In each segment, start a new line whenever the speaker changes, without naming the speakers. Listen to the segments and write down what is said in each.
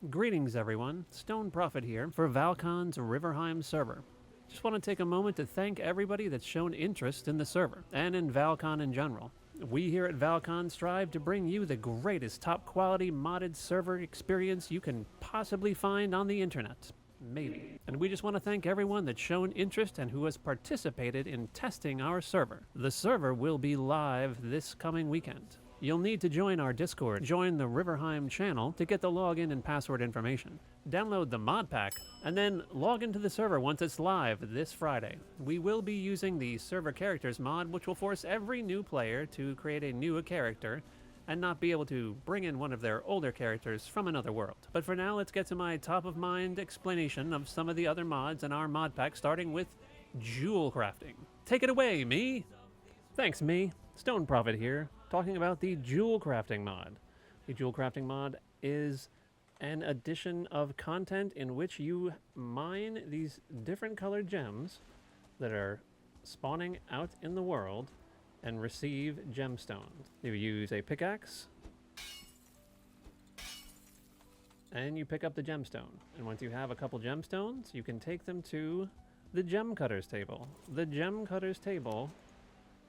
Greetings everyone, Stone Prophet here for Val-Con's RiverHeim server. Just want to take a moment to thank everybody that's shown interest in the server, and in Val-Con in general. We here at Val-Con strive to bring you the greatest top quality modded server experience you can possibly find on the internet. Maybe. And we just want to thank everyone that's shown interest and who has participated in testing our server. The server will be live this coming weekend. You'll need to join our Discord, join the RiverHeim channel to get the login and password information. Download the mod pack, and then log into the server once it's live this Friday. We will be using the server characters mod, which will force every new player to create a new character and not be able to bring in one of their older characters from another world. But for now, let's get to my top-of-mind explanation of some of the other mods in our mod pack, starting with Jewelcrafting. Take it away, me! Thanks, me. Stone Prophet here, talking about the Jewelcrafting mod. The Jewelcrafting mod is an addition of content in which you mine these different colored gems that are spawning out in the world and receive gemstones. You use a pickaxe and you pick up the gemstone. And once you have a couple gemstones, you can take them to the gem cutters table. The gem cutters table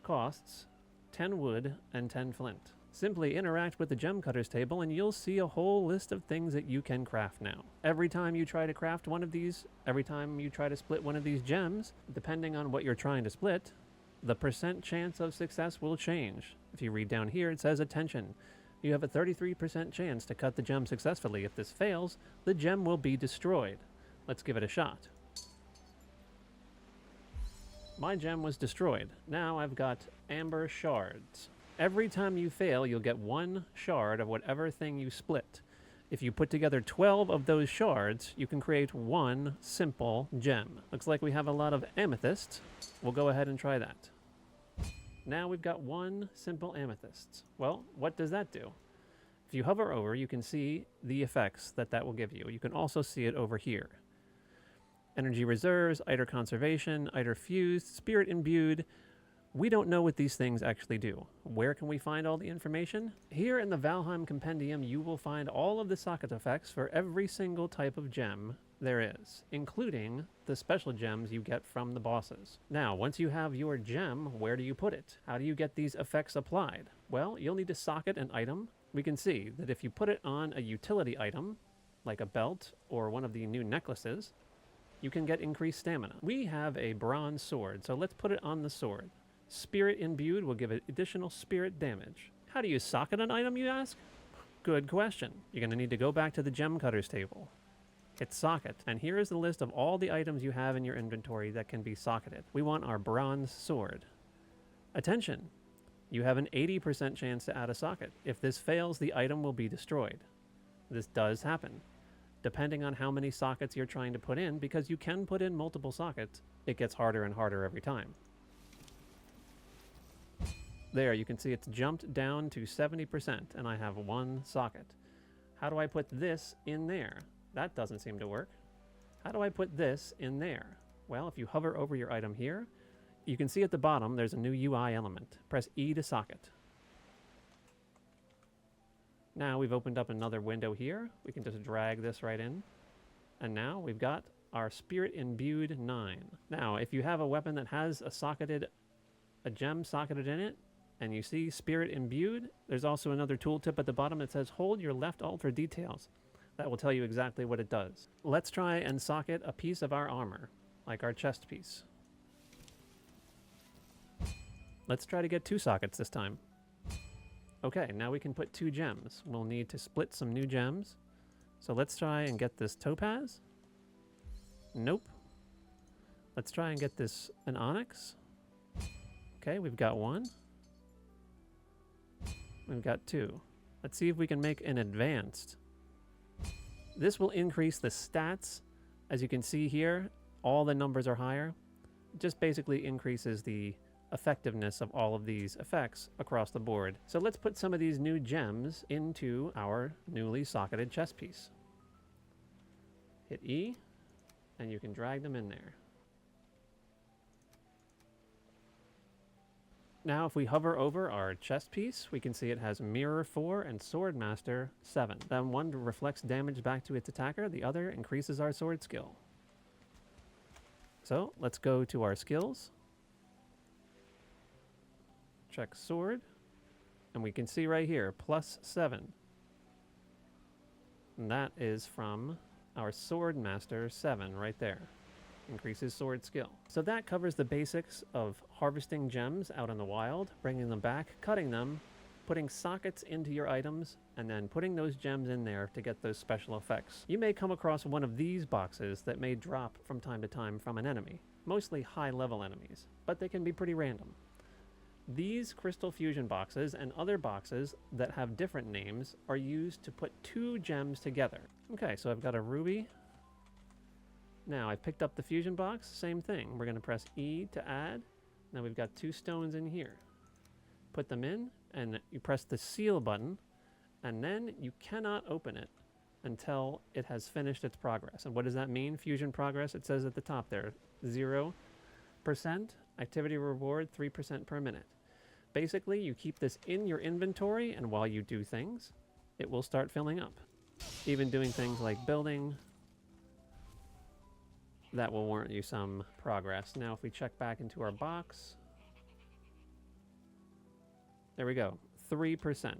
costs 10 wood and 10 flint. Simply interact with the gem cutters table and you'll see a whole list of things that you can craft now. Every time you try to craft one of these, every time you try to split one of these gems, depending on what you're trying to split, the percent chance of success will change. If you read down here, it says, attention, you have a 33% chance to cut the gem successfully. If this fails, the gem will be destroyed. Let's give it a shot. My gem was destroyed. Now I've got amber shards. Every time you fail, you'll get one shard of whatever thing you split. If you put together 12 of those shards, you can create one simple gem. Looks like we have a lot of amethyst. We'll go ahead and try that. Now we've got one simple amethyst. Well, what does that do? If you hover over, you can see the effects that will give you. You can also see it over here. Energy reserves, Iter conservation, Iter fused, spirit imbued. We don't know what these things actually do. Where can we find all the information? Here in the Valheim Compendium, you will find all of the socket effects for every single type of gem there is, including the special gems you get from the bosses. Now, once you have your gem, where do you put it? How do you get these effects applied? Well, you'll need to socket an item. We can see that if you put it on a utility item, like a belt or one of the new necklaces, you can get increased stamina. We have a bronze sword, so let's put it on the sword. Spirit imbued will give it additional spirit damage. How do you socket an item, you ask? Good question. You're going to need to go back to the gem cutters table. Hit socket, and here is the list of all the items you have in your inventory that can be socketed. We want our bronze sword. Attention! You have an 80% chance to add a socket. If this fails, the item will be destroyed. This does happen, depending on how many sockets you're trying to put in, because you can put in multiple sockets. It gets harder and harder every time. There, you can see it's jumped down to 70%, and I have one socket. How do I put this in there? That doesn't seem to work. How do I put this in there? Well, if you hover over your item here, you can see at the bottom there's a new UI element. Press E to socket. Now we've opened up another window here. We can just drag this right in. And now we've got our Spirit Imbued 9. Now, if you have a weapon that has a gem socketed in it, and you see Spirit Imbued, there's also another tooltip at the bottom that says hold your left alt for details. That will tell you exactly what it does. Let's try and socket a piece of our armor, like our chest piece. Let's try to get 2 sockets this time. Okay, now we can put 2 gems. We'll need to split some new gems. So let's try and get this topaz. Nope. Let's try and get this an onyx. Okay, we've got 1. We've got 2. Let's see if we can make an advanced. This will increase the stats. As you can see here, all the numbers are higher. It just basically increases the effectiveness of all of these effects across the board. So let's put some of these new gems into our newly socketed chest piece. Hit E, and you can drag them in there. Now if we hover over our chest piece, we can see it has Mirror 4 and Sword Master 7. That one reflects damage back to its attacker, the other increases our sword skill. So let's go to our skills. Check sword. And we can see right here, +7. And that is from our Sword Master 7 right there. Increases sword skill. So that covers the basics of harvesting gems out in the wild, bringing them back, cutting them, putting sockets into your items, and then putting those gems in there to get those special effects. You may come across one of these boxes that may drop from time to time from an enemy, mostly high-level enemies, but they can be pretty random. These crystal fusion boxes and other boxes that have different names are used to put 2 gems together. Okay, so I've got a ruby. Now I picked up the fusion box, same thing. We're going to press E to add. Now we've got 2 stones in here. Put them in, and you press the seal button, and then you cannot open it until it has finished its progress. And what does that mean? Fusion progress, it says at the top there, 0%, activity reward 3% per minute. Basically, you keep this in your inventory, and while you do things, it will start filling up. Even doing things like building, that will warrant you some progress. Now, if we check back into our box, there we go, 3%.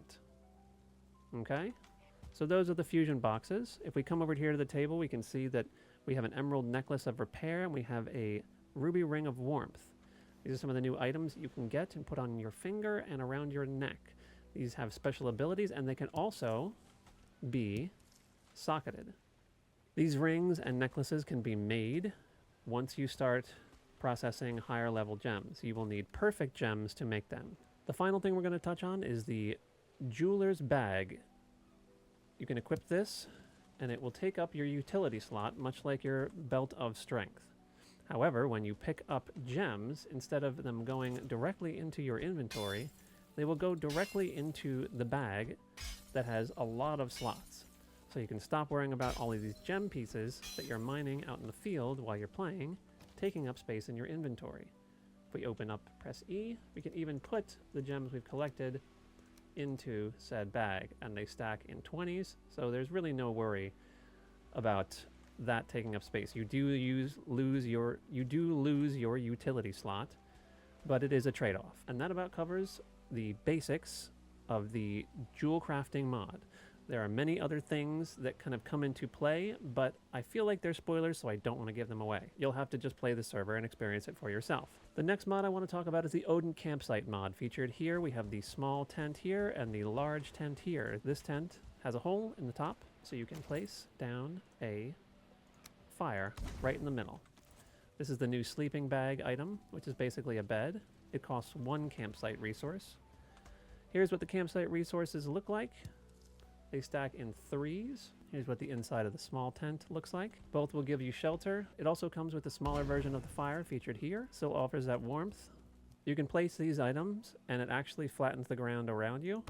Okay? So those are the fusion boxes. If we come over here to the table, we can see that we have an emerald necklace of repair, and we have a ruby ring of warmth. These are some of the new items you can get and put on your finger and around your neck. These have special abilities, and they can also be socketed. These rings and necklaces can be made once you start processing higher level gems. You will need perfect gems to make them. The final thing we're going to touch on is the jeweler's bag. You can equip this, and it will take up your utility slot, much like your belt of strength. However, when you pick up gems, instead of them going directly into your inventory, they will go directly into the bag that has a lot of slots. So you can stop worrying about all of these gem pieces that you're mining out in the field while you're playing, taking up space in your inventory. If we open up, press E, we can even put the gems we've collected into said bag, and they stack in 20s, so there's really no worry about that taking up space. You do lose your utility slot, but it is a trade-off. And that about covers the basics of the Jewelcrafting mod. There are many other things that kind of come into play, but I feel like they're spoilers, so I don't want to give them away. You'll have to just play the server and experience it for yourself. The next mod I want to talk about is the OdinCampsite mod. Featured here, we have the small tent here and the large tent here. This tent has a hole in the top, so you can place down a fire right in the middle. This is the new sleeping bag item, which is basically a bed. It costs 1 campsite resource. Here's what the campsite resources look like. They stack in 3s. Here's what the inside of the small tent looks like. Both will give you shelter. It also comes with a smaller version of the fire featured here. Still offers that warmth. You can place these items, and it actually flattens the ground around you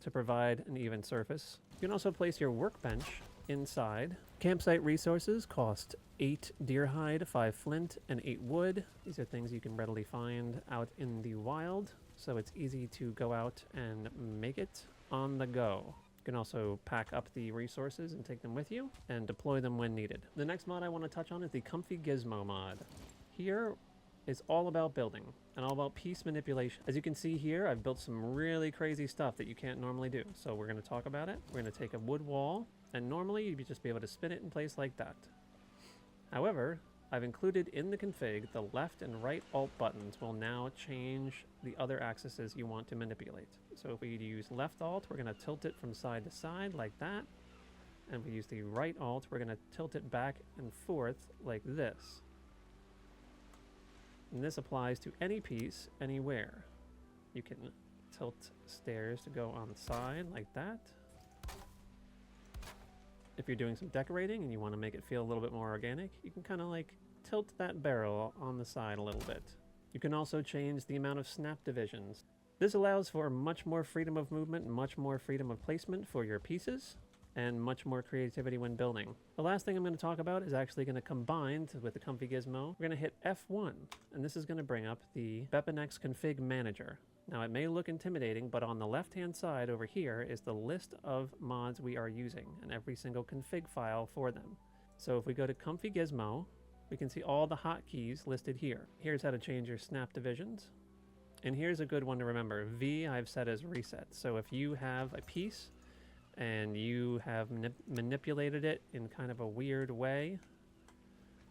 to provide an even surface. You can also place your workbench inside. Campsite resources cost 8 deer hide, 5 flint, and 8 wood. These are things you can readily find out in the wild, so it's easy to go out and make it on the go. You can also pack up the resources and take them with you and deploy them when needed. The next mod I want to touch on is the ComfyGizmo mod. Here is all about building and all about piece manipulation. As you can see here, I've built some really crazy stuff that you can't normally do. So we're going to talk about it. We're going to take a wood wall, and normally you'd just be able to spin it in place like that. However, I've included in the config the left and right alt buttons will now change the other axes you want to manipulate. So if we use left alt, we're going to tilt it from side to side like that. And if we use the right alt, we're going to tilt it back and forth like this. And this applies to any piece, anywhere. You can tilt stairs to go on the side like that. If you're doing some decorating and you want to make it feel a little bit more organic, you can kind of like tilt that barrel on the side a little bit. You can also change the amount of snap divisions. This allows for much more freedom of movement and much more freedom of placement for your pieces. and much more creativity when building. The last thing I'm going to talk about is actually going to combine with the ComfyGizmo. We're going to hit F1, and this is going to bring up the BepInEx Config Manager. Now it may look intimidating, but on the left-hand side over here is the list of mods we are using and every single config file for them. So if we go to ComfyGizmo, we can see all the hotkeys listed here. Here's how to change your snap divisions. And here's a good one to remember. V I've set as reset. So if you have a piece and you have manipulated it in kind of a weird way,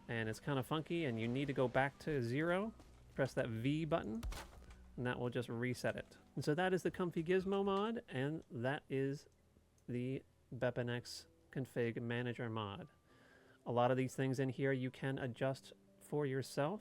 and it's kind of funky, and you need to go back to 0, press that V button, and that will just reset it. And so that is the ComfyGizmo mod, and that is the BepInEx Config Manager mod. A lot of these things in here you can adjust for yourself,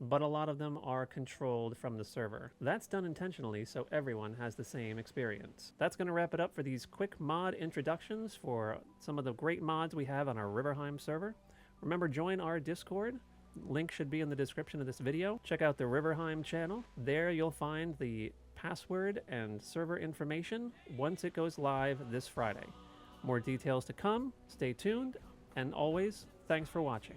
but a lot of them are controlled from the server. That's done intentionally so everyone has the same experience. That's going to wrap it up for these quick mod introductions for some of the great mods we have on our RiverHeim server. Remember, join our Discord. Link should be in the description of this video. Check out the RiverHeim channel. There you'll find the password and server information once it goes live this Friday. More details to come. Stay tuned, and always, thanks for watching.